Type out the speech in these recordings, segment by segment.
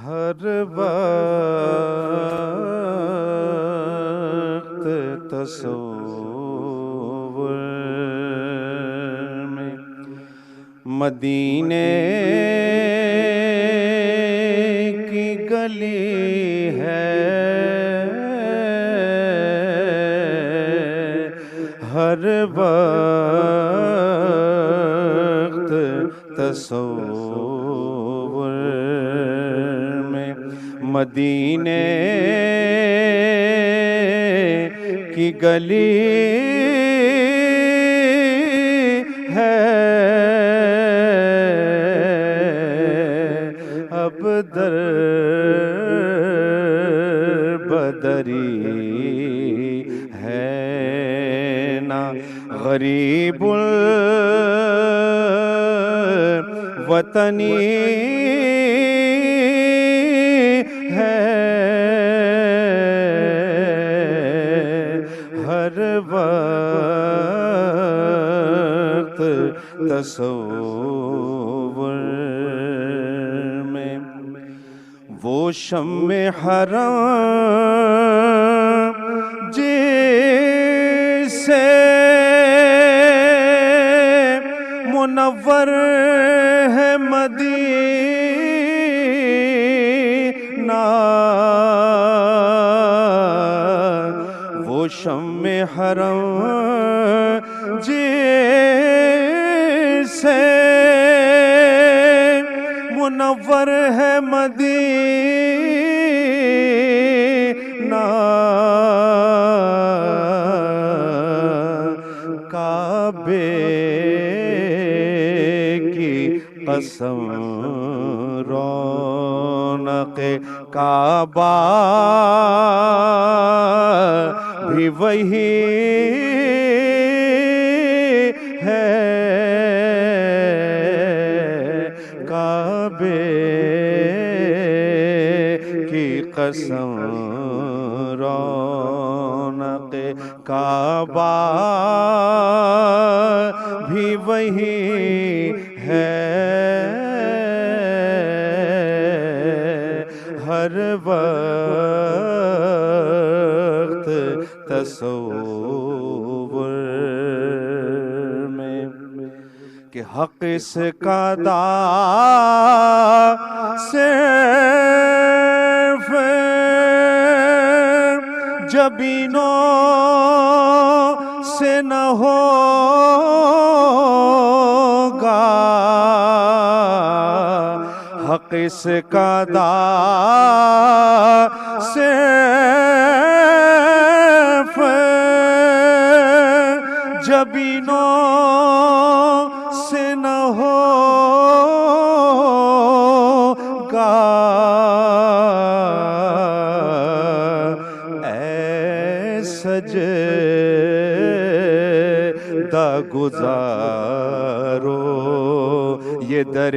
ہر وقت تصور میں مدینے کی گلی ہے، ہر وقت تصور میں مدینے کی گلی ہے، اب در بدری ہے نا غریب الوطنی ہے، ہر وقت تصور میں وہ شمع حرم جس سے منور ہے مدینہ، وہ شمع حرم جس سے منور ہے مدینہ، کعبے کی قسم رونق کعبہ بھی وہی ہے، کعبے کی قسم رونق کعبہ بھی وہی ہے، ہر وقت تصور میں کہ حق اس کا داں صرف جبینوں سے نہ ہوگا، حق اس کا داں صرف جبینوں سے نہ ہوگا، اے سجدہ گزارو یہ در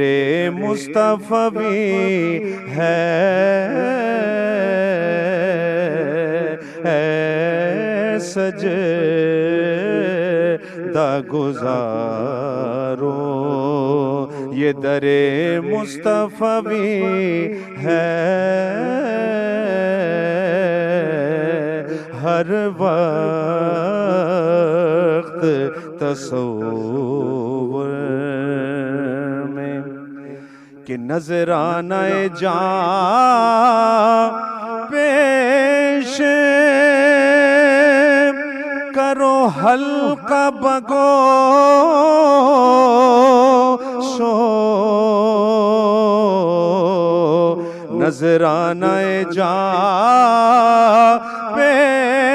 مصطفی ہے، اے سجدہ گزارو یہ در مصطفی ہے، ہر وقت تصور میں کہ نذرانہ جاں پیش کرو حلقہ بگوشو، نذرانہ جاں پیش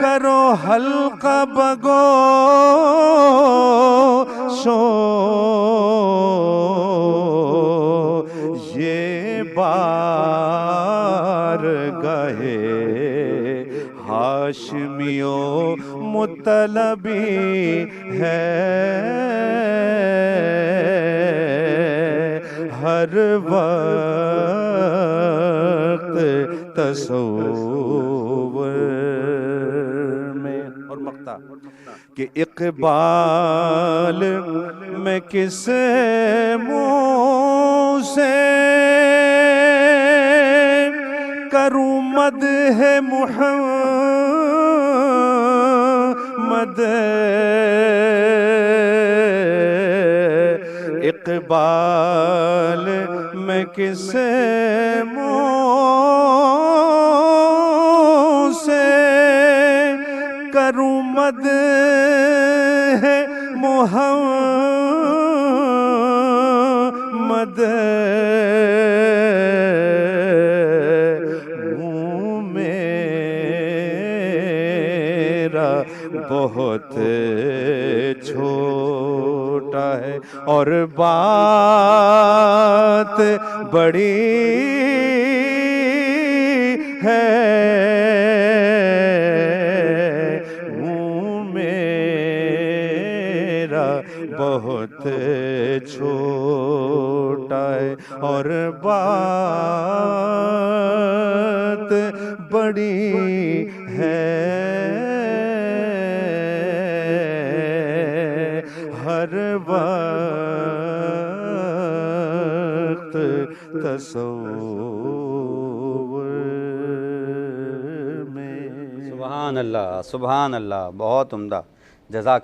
کرو حلقہ بگوشو، یہ بارگاہ ہاشمی و مطلبی ہے، ہر وقت تصور میں اور مقطع کہ اقبال میں کس منہ سے کروں مدح محمد، اقبال میں کس منہ سے کروں مدح محمد، منہ میرا بہت چھوٹا ہے اور بات بڑی ہے، منہ میرا بہت چھوٹا ہے اور بات بڑی ہے، ہر وقت تصور میں۔ سبحان اللہ، سبحان اللہ، بہت عمدہ، جزاک